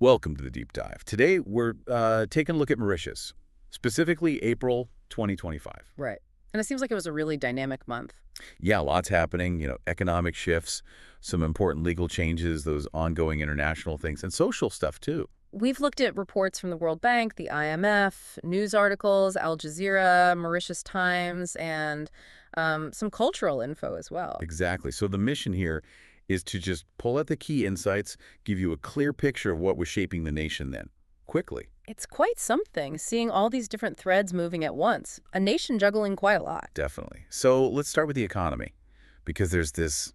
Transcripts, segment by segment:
Welcome to the deep dive. Today, we're taking a look at Mauritius, specifically April 2025. Right. And it seems like it was a really dynamic month. Yeah, lots happening, economic shifts, some important legal changes, those ongoing international things, and social stuff, too. We've looked at reports from the World Bank, the IMF, news articles, Al Jazeera, Mauritius Times, and some cultural info as well. Exactly. So the mission here is to just pull out the key insights, give you a clear picture of what was shaping the nation then, quickly. It's quite something, seeing all these different threads moving at once. A nation juggling quite a lot. Definitely. So let's start with the economy, because there's this,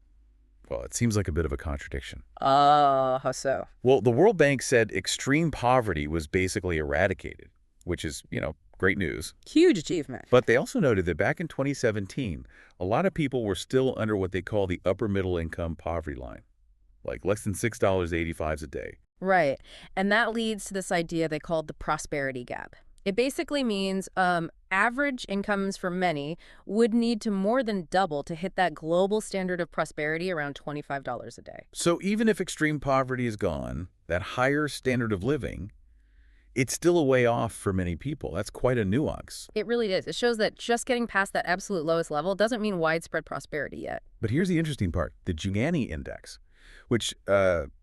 well, it seems like a bit of a contradiction. How so? Well, the World Bank said extreme poverty was basically eradicated, which is, great news. Huge achievement. But they also noted that back in 2017, a lot of people were still under what they call the upper middle income poverty line, like less than $6.85 a day. Right. And that leads to this idea they called the prosperity gap. It basically means average incomes for many would need to more than double to hit that global standard of prosperity around $25 a day. So even if extreme poverty is gone, that higher standard of living, it's still a way off for many people. That's quite a nuance. It really is. It shows that just getting past that absolute lowest level doesn't mean widespread prosperity yet. But here's the interesting part, the Giuliani Index, which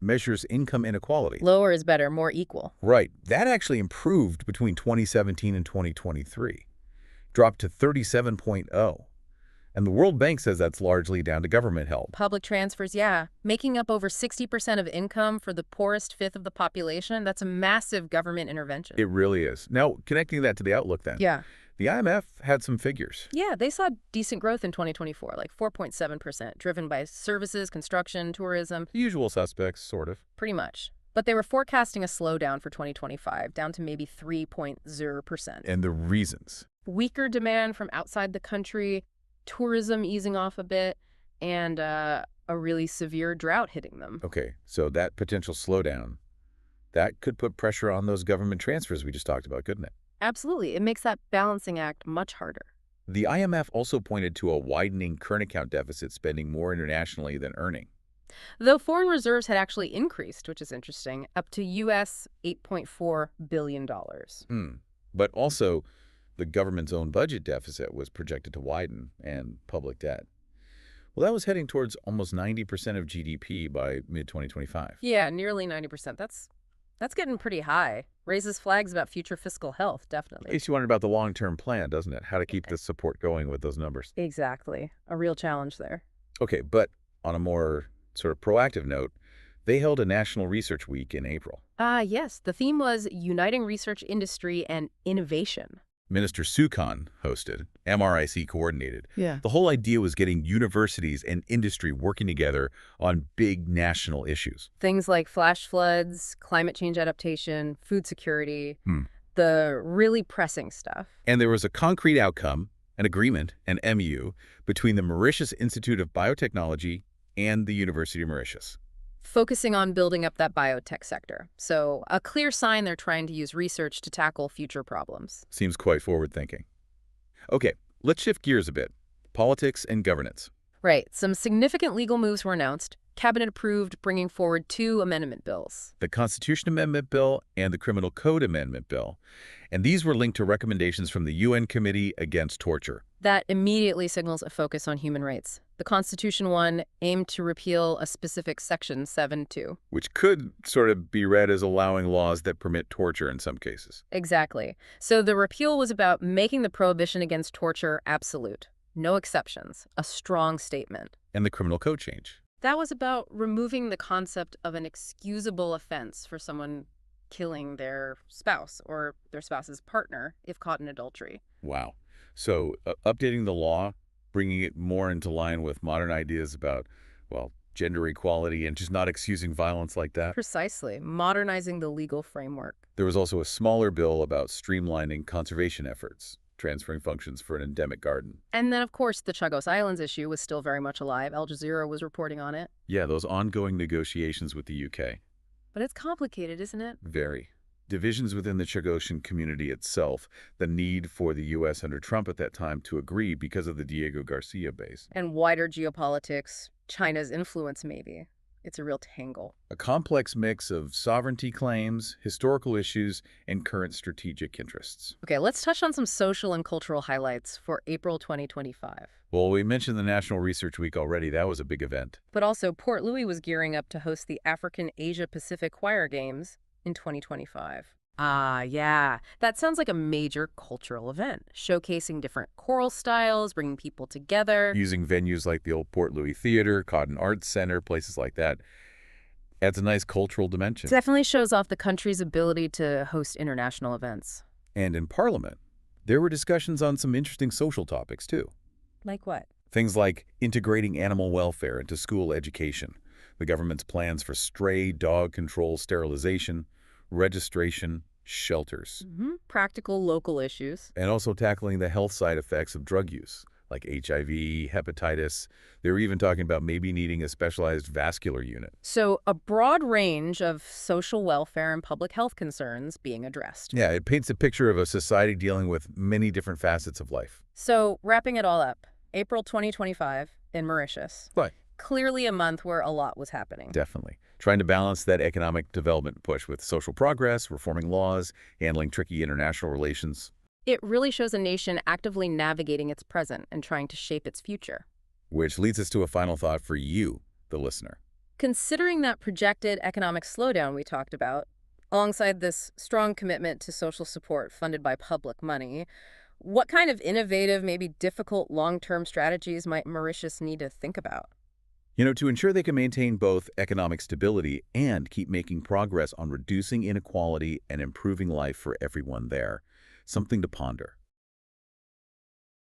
measures income inequality. Lower is better, more equal. Right. That actually improved between 2017 and 2023, dropped to 37.0. And the World Bank says that's largely down to government help. Public transfers, yeah. Making up over 60% of income for the poorest fifth of the population, that's a massive government intervention. It really is. Now, connecting that to the outlook then. Yeah. The IMF had some figures. Yeah, they saw decent growth in 2024, like 4.7%, driven by services, construction, tourism. The usual suspects, sort of. Pretty much. But they were forecasting a slowdown for 2025, down to maybe 3.0%. And the reasons. Weaker demand from outside the country, tourism easing off a bit, and a really severe drought hitting them. Okay, so that potential slowdown, that could put pressure on those government transfers we just talked about, couldn't it? Absolutely. It makes that balancing act much harder. The IMF also pointed to a widening current account deficit, spending more internationally than earning. Though foreign reserves had actually increased, which is interesting, up to U.S. $8.4 billion. But also, the government's own budget deficit was projected to widen, and public debt. Well, that was heading towards almost 90% of GDP by mid-2025. Yeah, nearly 90%. That's getting pretty high. Raises flags about future fiscal health, definitely. Makes you wonder about the long-term plan, doesn't it? How to keep this support going with those numbers. Exactly. A real challenge there. Okay, but on a more sort of proactive note, they held a National Research Week in April. Yes. The theme was Uniting Research Industry and Innovation. Minister Sukan hosted, MRIC coordinated. Yeah. The whole idea was getting universities and industry working together on big national issues. Things like flash floods, climate change adaptation, food security, the really pressing stuff. And there was a concrete outcome, an agreement, an MU, between the Mauritius Institute of Biotechnology and the University of Mauritius. Focusing on building up that biotech sector. So a clear sign they're trying to use research to tackle future problems. Seems quite forward-thinking. Okay, let's shift gears a bit. Politics and governance. Right. Some significant legal moves were announced. Cabinet approved bringing forward 2 amendment bills. The Constitution Amendment Bill and the Criminal Code Amendment Bill. And these were linked to recommendations from the UN Committee Against Torture. That immediately signals a focus on human rights. The Constitution one aimed to repeal a specific Section 7.2. Which could sort of be read as allowing laws that permit torture in some cases. Exactly. So the repeal was about making the prohibition against torture absolute. No exceptions. A strong statement. And the Criminal Code change. That was about removing the concept of an excusable offense for someone killing their spouse or their spouse's partner if caught in adultery. Wow. So updating the law, bringing it more into line with modern ideas about, well, gender equality and just not excusing violence like that. Precisely. Modernizing the legal framework. There was also a smaller bill about streamlining conservation efforts, transferring functions for an endemic garden. And then, of course, the Chagos Islands issue was still very much alive. Al Jazeera was reporting on it. Yeah, those ongoing negotiations with the UK. But it's complicated, isn't it? Very. Divisions within the Chagosian community itself, the need for the U.S. under Trump at that time to agree because of the Diego Garcia base. And wider geopolitics, China's influence maybe. It's a real tangle. A complex mix of sovereignty claims, historical issues, and current strategic interests. Okay, let's touch on some social and cultural highlights for April 2025. Well, we mentioned the National Research Week already. That was a big event. But also, Port Louis was gearing up to host the African Asia Pacific Choir Games in 2025. Ah, yeah. That sounds like a major cultural event, showcasing different choral styles, bringing people together. Using venues like the old Port Louis Theater, Cotton Arts Center, places like that, adds a nice cultural dimension. Definitely shows off the country's ability to host international events. And in Parliament, there were discussions on some interesting social topics, too. Like what? Things like integrating animal welfare into school education, the government's plans for stray dog control sterilization, registration, shelters, Practical local issues. and also tackling the health side effects of drug use, like HIV, hepatitis. They were even talking about maybe needing a specialized vascular unit. So, a broad range of social welfare and public health concerns being addressed. Yeah, it paints a picture of a society dealing with many different facets of life. So, wrapping it all up, April 2025 in Mauritius. Right. Clearly a month where a lot was happening. Definitely. Trying to balance that economic development push with social progress, reforming laws, handling tricky international relations. It really shows a nation actively navigating its present and trying to shape its future. Which leads us to a final thought for you, the listener. Considering that projected economic slowdown we talked about, alongside this strong commitment to social support funded by public money, what kind of innovative, maybe difficult long-term strategies might Mauritius need to think about? To ensure they can maintain both economic stability and keep making progress on reducing inequality and improving life for everyone there. Something to ponder.